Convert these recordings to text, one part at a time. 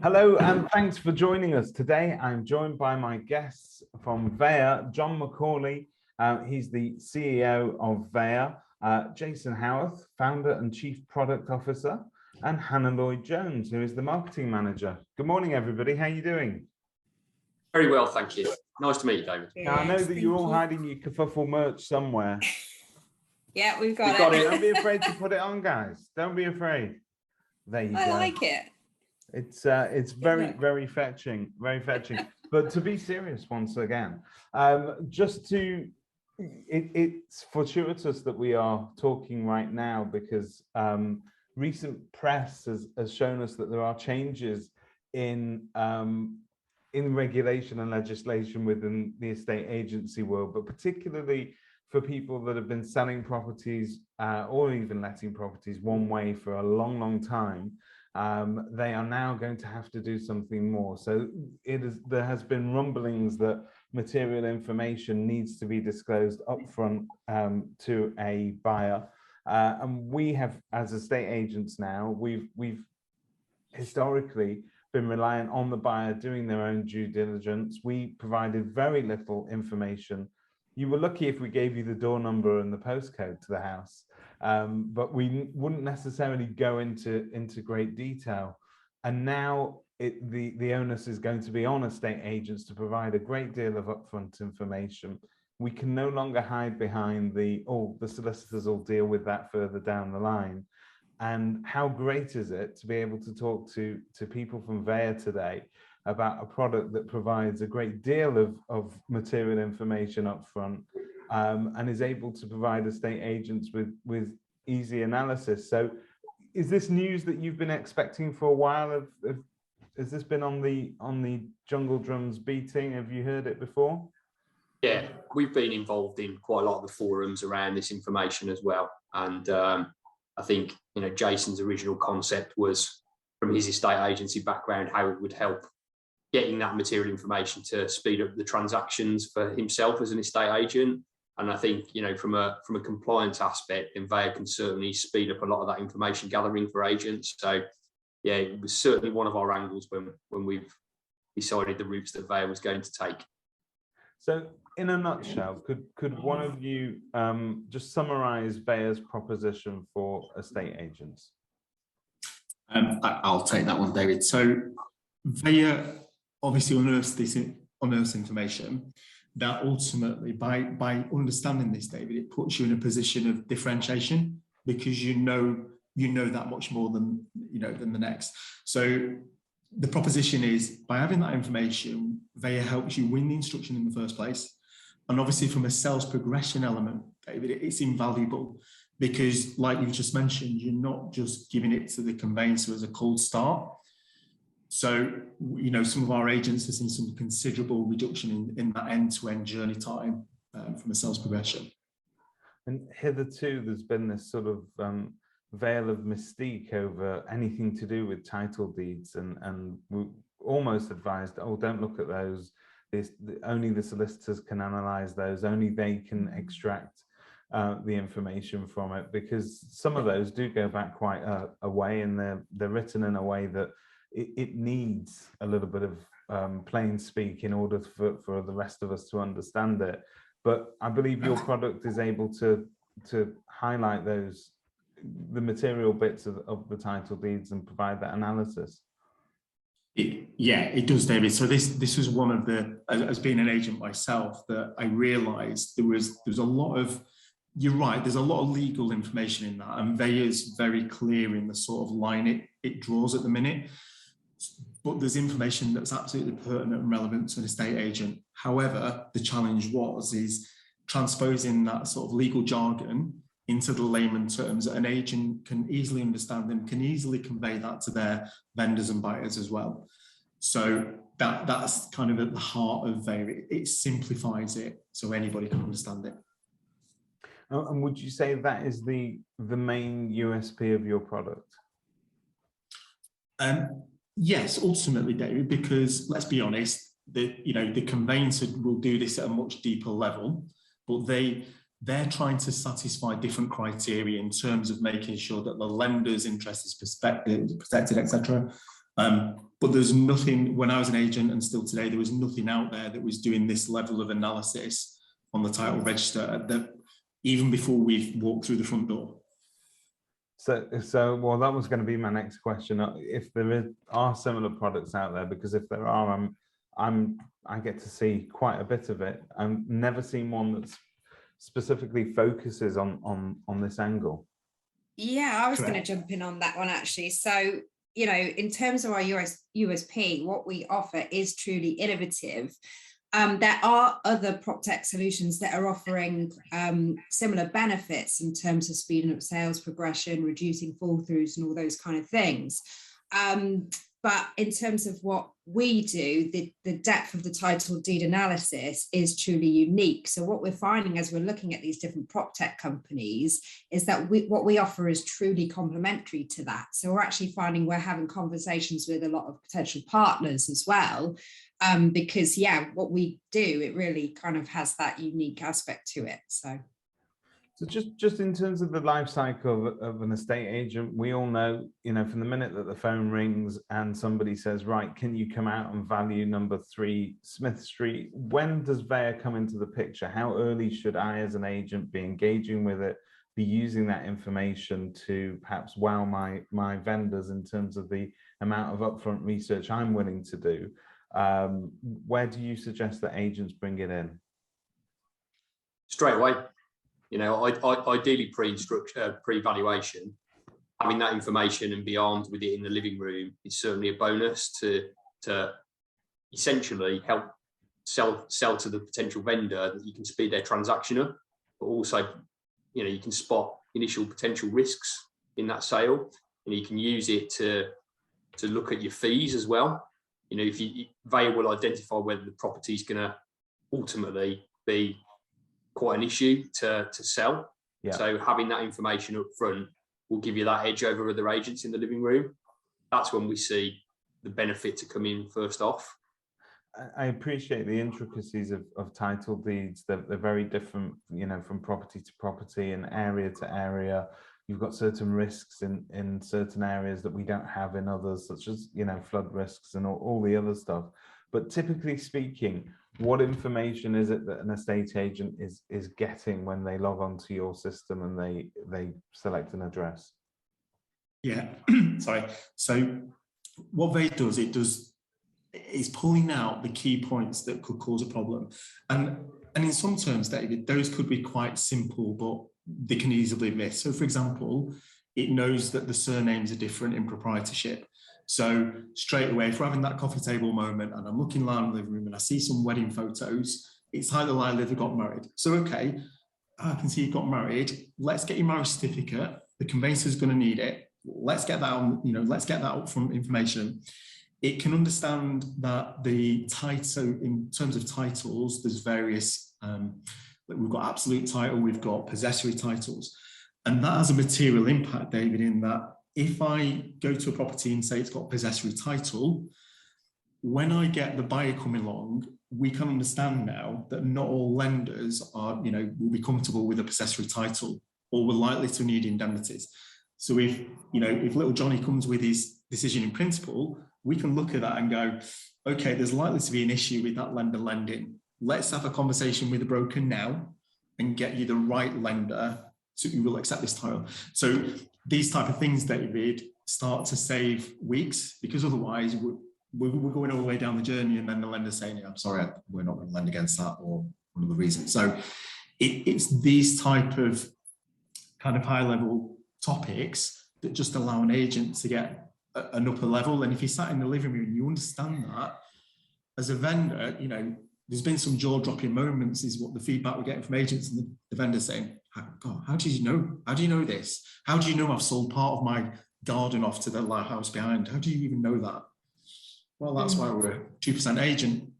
Hello and thanks for joining us. Today I'm joined by my guests from Veya, John McCauley, he's the CEO of Veya, Jason Howarth, founder and chief product officer, and Hannah Lloyd-Jones, who is the marketing manager. Good morning, everybody. How are you doing? Very well, thank you. Nice to meet you, David. Now, I know that you're all hiding your kerfuffle merch somewhere. Yeah, we've got it. Don't be afraid to put it on, guys. Don't be afraid. There you go. I like it. It's very fetching, very fetching. But to be serious once again, it's fortuitous that we are talking right now because recent press has shown us that there are changes in regulation and legislation within the estate agency world, but particularly for people that have been selling properties or even letting properties one way for a long time. They are now going to have to do something more. So there has been rumblings that material information needs to be disclosed upfront to a buyer. And we have, as estate agents now, we've historically been reliant on the buyer doing their own due diligence. We provided very little information. You were lucky if we gave you the door number and the postcode to the house. But we wouldn't necessarily go into great detail. And now the onus is going to be on estate agents to provide a great deal of upfront information. We can no longer hide behind the solicitors will deal with that further down the line. And how great is it to be able to talk to people from Veya today about a product that provides a great deal of material information upfront, and is able to provide estate agents with easy analysis. So is this news that you've been expecting for a while? Has this been on the jungle drums beating? Have you heard it before? Yeah, we've been involved in quite a lot of the forums around this information as well. And I think, Jason's original concept was from his estate agency background, how it would help getting that material information to speed up the transactions for himself as an estate agent. And I think, from a compliance aspect, then Veya can certainly speed up a lot of that information gathering for agents. So, yeah, it was certainly one of our angles when we've decided the routes that Veya was going to take. So, in a nutshell, could one of you just summarize Veya's proposition for estate agents? I'll take that one, David. So, Veya obviously unearths information that ultimately, by understanding this, David, it puts you in a position of differentiation because you know that much more than the next. So the proposition is, by having that information, Veya helps you win the instruction in the first place. And obviously from a sales progression element, David, it's invaluable because, like you've just mentioned, you're not just giving it to the conveyancer as a cold start. So, some of our agents have seen some considerable reduction in that end-to-end journey time from a sales progression. And hitherto, there's been this sort of veil of mystique over anything to do with title deeds, and we almost advised, don't look at those. Only the solicitors can analyze those. Only they can extract the information from it, because some of those do go back quite a way, and they're written in a way that it needs a little bit of plain speak in order for the rest of us to understand it. But I believe your product is able to highlight the material bits of the title deeds and provide that analysis. It does, David. So this was one of the, as being an agent myself, that I realised there's a lot of, you're right, there's a lot of legal information in that, and Veya's very clear in the sort of line it draws at the minute. But there's information that's absolutely pertinent and relevant to an estate agent. However, the challenge is transposing that sort of legal jargon into the layman terms that an agent can easily understand and can easily convey that to their vendors and buyers as well. So that's kind of at the heart of Veya. It simplifies it so anybody can understand it. And would you say that is the main USP of your product? Yes, ultimately, David, because let's be honest, the conveyancer will do this at a much deeper level, but they're trying to satisfy different criteria in terms of making sure that the lender's interest is protected, etc. But there's nothing, when I was an agent and still today, there was nothing out there that was doing this level of analysis on the title register that even before we've walked through the front door. So well, that was going to be my next question. If there are similar products out there, because if there are, I get to see quite a bit of it. I've never seen one that specifically focuses on this angle. Yeah, I was going to jump in on that one actually. So, you know, in terms of our USP, what we offer is truly innovative. There are other prop tech solutions that are offering similar benefits in terms of speeding up sales progression, reducing fall throughs and all those kind of things. But in terms of what we do, the depth of the title deed analysis is truly unique. So what we're finding as we're looking at these different prop tech companies is that what we offer is truly complementary to that. So we're actually finding we're having conversations with a lot of potential partners as well, because yeah, what we do, it really kind of has that unique aspect to it. So just in terms of the life cycle of an estate agent, we all know, you know, from the minute that the phone rings and somebody says, right, can you come out and value number 3 Smith Street? When does Veya come into the picture? How early should I, as an agent, be engaging with it, be using that information to perhaps wow my vendors in terms of the amount of upfront research I'm willing to do? Where do you suggest that agents bring it in? Straight away. You know, ideally pre-valuation, having that information and be armed with it in the living room is certainly a bonus to essentially help sell to the potential vendor that you can speed their transaction up, but also, you know, you can spot initial potential risks in that sale, and you can use it to look at your fees as well. You know, if Veya will identify whether the property is going to ultimately be quite an issue to sell. Yeah. So having that information up front will give you that edge over other agents in the living room. That's when we see the benefit to come in first off. I appreciate the intricacies of title deeds. They're very different, you know, from property to property and area to area. You've got certain risks in certain areas that we don't have in others, such as, you know, flood risks and all the other stuff. But typically speaking, what information is it that an estate agent is getting when they log on to your system and they select an address? Yeah, sorry. So what Veya is pulling out the key points that could cause a problem. And in some terms, David, those could be quite simple, but they can easily be missed. So for example, it knows that the surnames are different in proprietorship. So straight away, if we're having that coffee table moment and I'm looking around the living room and I see some wedding photos, it's either likely they got married. So, okay, I can see you got married. Let's get your marriage certificate. The conveyancer's going to need it. Let's get that on, you know, let's get that upfront information. It can understand that the title, in terms of titles, there's various, we've got absolute title, we've got possessory titles. And that has a material impact, David, in that if I go to a property and say it's got possessory title, when I get the buyer coming along, we can understand now that not all lenders are, you know, will be comfortable with a possessory title or we're likely to need indemnities. So if, you know, if little Johnny comes with his decision in principle, we can look at that and go, okay, there's likely to be an issue with that lender lending. Let's have a conversation with the broker now and get you the right lender who will accept this title. So these type of things, David, start to save weeks, because otherwise we're going all the way down the journey and then the lender's saying, yeah, I'm sorry, we're not going to lend against that, or one of the reasons. So it's these type of kind of high level topics that just allow an agent to get an upper level. And if you sat in the living room and you understand that, as a vendor, you know, there's been some jaw-dropping moments is what the feedback we're getting from agents, and the vendor saying, God, how do you know? How do you know this? How do you know I've sold part of my garden off to the house behind? How do you even know that? Well, that's why we're a 2% agent.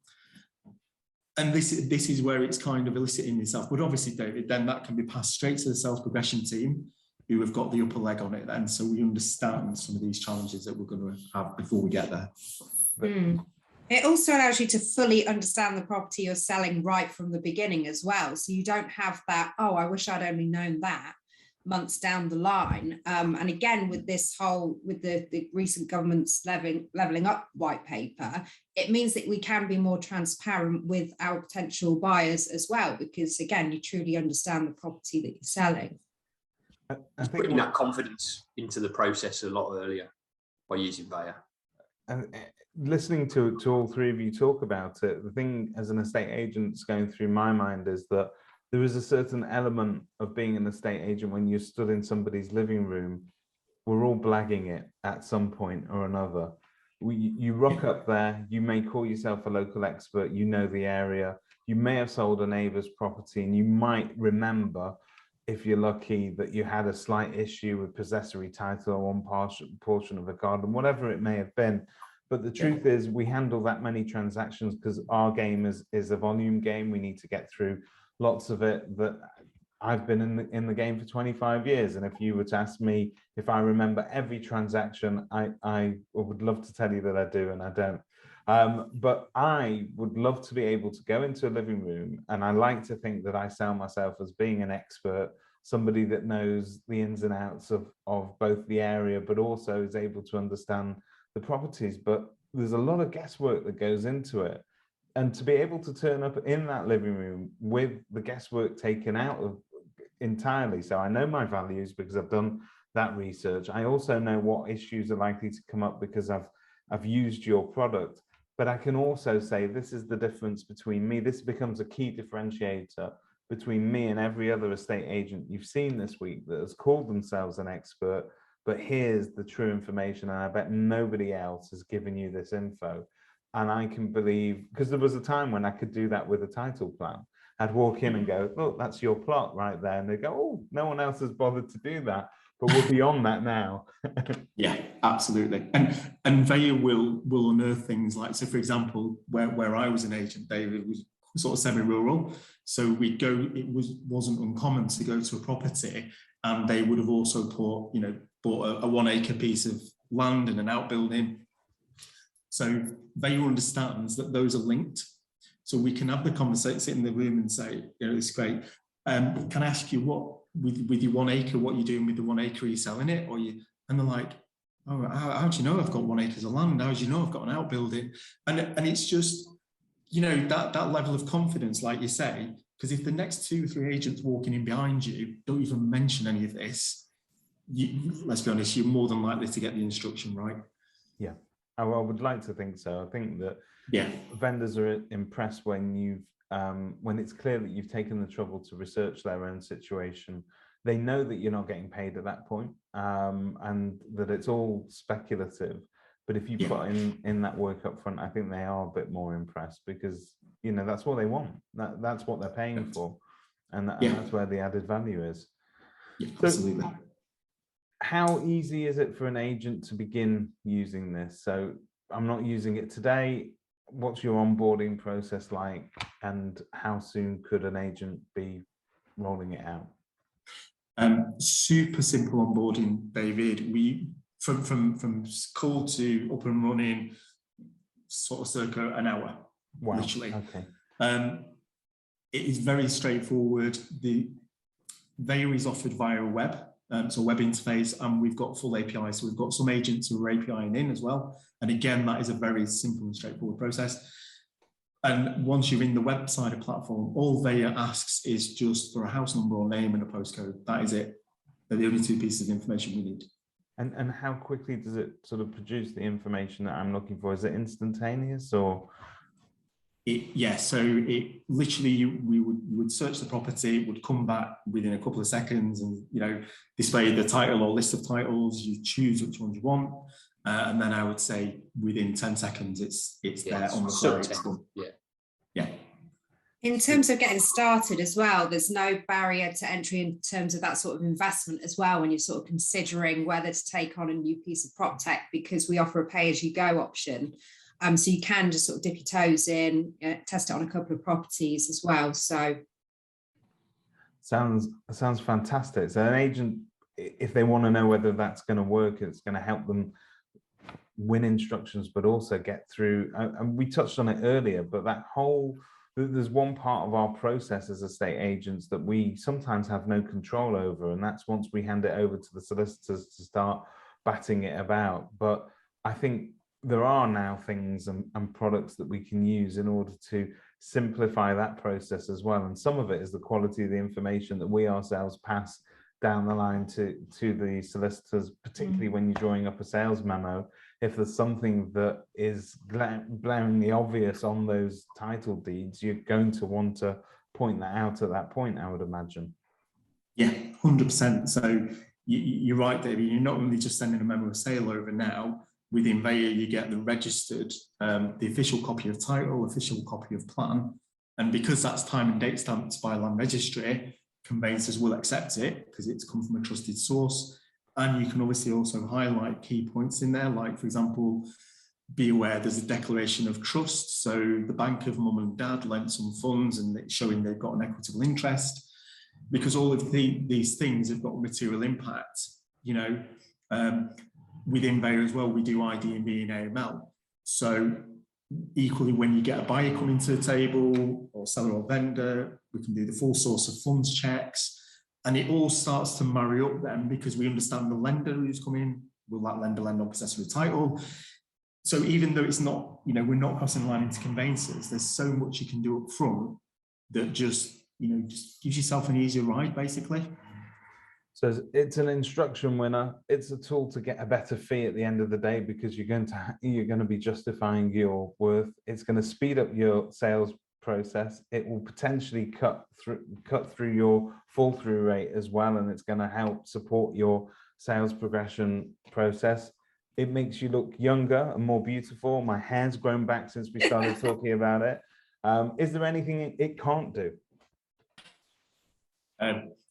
And this is where it's kind of eliciting itself. But obviously, David, then that can be passed straight to the sales progression team, who have got the upper leg on it then. So we understand some of these challenges that we're going to have before we get there. It also allows you to fully understand the property you're selling right from the beginning as well. So you don't have that, oh, I wish I'd only known that. months down the line. And again, with this whole, with the recent government's levelling up white paper, it means that we can be more transparent with our potential buyers as well, because again, you truly understand the property that you're selling. I think putting that confidence into the process a lot earlier by using Veya. And listening to all three of you talk about it, the thing as an estate agent is going through my mind is that there is a certain element of being an estate agent when you're stood in somebody's living room. We're all blagging it at some point or another. You rock up there, you may call yourself a local expert, you know the area, you may have sold a neighbour's property, and you might remember, if you're lucky, that you had a slight issue with possessory title or one portion of a garden, whatever it may have been. But the truth is, we handle that many transactions because our game is a volume game. We need to get through lots of it. That I've been in the game for 25 years, and if you were to ask me if I remember every transaction, I would love to tell you that I do, and I don't. But I would love to be able to go into a living room, and I like to think that I sell myself as being an expert, somebody that knows the ins and outs of both the area, but also is able to understand the properties. But there's a lot of guesswork that goes into it. And to be able to turn up in that living room with the guesswork taken out of entirely. So I know my values because I've done that research. I also know what issues are likely to come up because I've used your product. But I can also say this is the difference between me. This becomes a key differentiator between me and every other estate agent you've seen this week that has called themselves an expert, but here's the true information, and I bet nobody else has given you this info. And I can believe, because there was a time when I could do that with a title plan. I'd walk in and go, look, that's your plot right there. And they go, oh, no one else has bothered to do that. But we're beyond that now. Yeah, absolutely. And Veya will unearth things like, so for example, where I was an agent, David, was sort of semi-rural. So we'd go, wasn't uncommon to go to a property and they would have also bought a 1 acre piece of land and an outbuilding. So Veya understands that those are linked. So we can have the conversation, sit in the room and say, it's great. Can I ask you what, with your 1 acre, what you're doing with the 1 acre, are you selling it? And they're like, oh, how do you know I've got 1 acre of land? How do you know I've got an outbuilding? And it's just, that level of confidence, like you say, because if the next 2 or 3 agents walking in behind you don't even mention any of this, let's be honest, you're more than likely to get the instruction right. Yeah. I would like to think so. I think that vendors are impressed when when it's clear that you've taken the trouble to research their own situation. They know that you're not getting paid at that point, and that it's all speculative. But if you put in that work up front, I think they are a bit more impressed because that's what they want. That's what they're paying for, and that's where the added value is. Yeah, absolutely. So, how easy is it for an agent to begin using this? So I'm not using it today. What's your onboarding process like, and how soon could an agent be rolling it out? Super simple onboarding, David. We from call to up and running, sort of circa an hour. Wow. Literally. Okay. It is very straightforward. The Veya is offered via a web. So web interface, and we've got full API. So we've got some agents who are APIing in as well. And again, that is a very simple and straightforward process. And once you're in the website platform, all Veya asks is just for a house number or name and a postcode. That is it. They're the only 2 pieces of information we need. And how quickly does it sort of produce the information that I'm looking for? Is it instantaneous or? So it literally, we would search the property, it would come back within a couple of seconds and, display the title or list of titles, you choose which ones you want. And then I would say within 10 seconds, it's there on the site. Yeah. In terms of getting started as well, there's no barrier to entry in terms of that sort of investment as well when you're sort of considering whether to take on a new piece of prop tech, because we offer a pay-as-you-go option. So you can just sort of dip your toes in, test it on a couple of properties as well. So sounds fantastic. So an agent, if they want to know whether that's going to work, it's going to help them win instructions, but also get through. And we touched on it earlier, but that whole there's one part of our process as estate agents that we sometimes have no control over, and that's once we hand it over to the solicitors to start batting it about. But I think there are now things and products that we can use in order to simplify that process as well. And some of it is the quality of the information that we ourselves pass down the line to the solicitors, particularly when you're drawing up a sales memo. If there's something that is glaringly obvious on those title deeds, you're going to want to point that out at that point, I would imagine. Yeah, 100%. So you're right, David. You're not only just sending a memo of sale over now. Within Veya, you get the registered, the official copy of title, official copy of plan. And because that's time and date stamped by Land Registry, conveyancers will accept it because it's come from a trusted source. And you can obviously also highlight key points in there, like, for example, be aware there's a declaration of trust. So the bank of mum and dad lent some funds and it's showing they've got an equitable interest, because all of these things have got material impact. You know, within Veya as well, we do ID&B and AML. So equally, when you get a buyer coming to the table, or seller or vendor, we can do the full source of funds checks. And it all starts to marry up then, because we understand the lender who's coming. Will that lender lend on possessory title? So even though it's not, you know, we're not crossing the line into conveyancers, there's so much you can do up front that just, you know, just gives yourself an easier ride, basically. So it's an instruction winner. It's a tool to get a better fee at the end of the day, because you're going to be justifying your worth. It's going to speed up your sales process. It will potentially cut through your fall through rate as well, and it's going to help support your sales progression process. It makes you look younger and more beautiful. My hair's grown back since we started talking about it. Is there anything it can't do?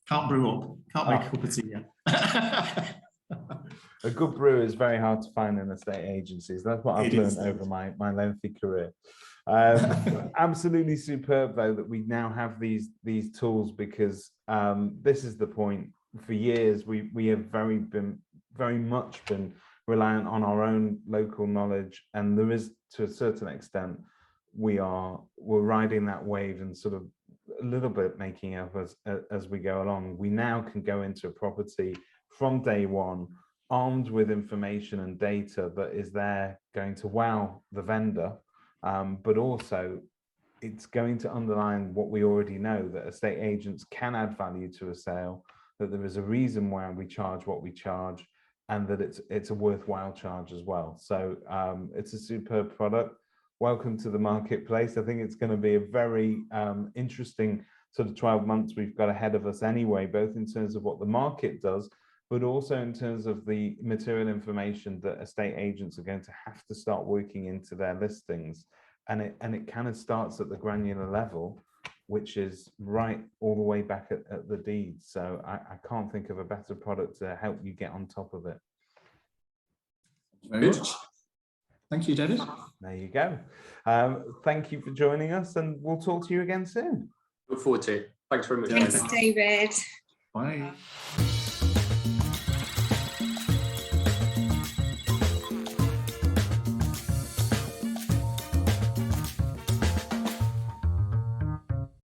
Can't brew up. Can't make a cup of tea yet. A good brew is very hard to find in estate agencies. That's what I've learned over my lengthy career. Absolutely superb, though, that we now have these tools, because this is the point. For years, we have very much been reliant on our own local knowledge, and there is, to a certain extent, we're riding that wave and sort of a little bit making up as we go along. We now can go into a property from day one, armed with information and data that is there going to wow the vendor, but also it's going to underline what we already know, that estate agents can add value to a sale, that there is a reason why we charge what we charge, and that it's a worthwhile charge as well. So it's a superb product. Welcome to the marketplace. I think it's going to be a very interesting sort of 12 months we've got ahead of us anyway, both in terms of what the market does, but also in terms of the material information that estate agents are going to have to start working into their listings. And it kind of starts at the granular level, which is right all the way back at the deed. So I can't think of a better product to help you get on top of it. Very much. Thank you, David. There you go. Thank you for joining us, and we'll talk to you again soon. Look forward to it. Thanks very much. Thanks, David. Bye.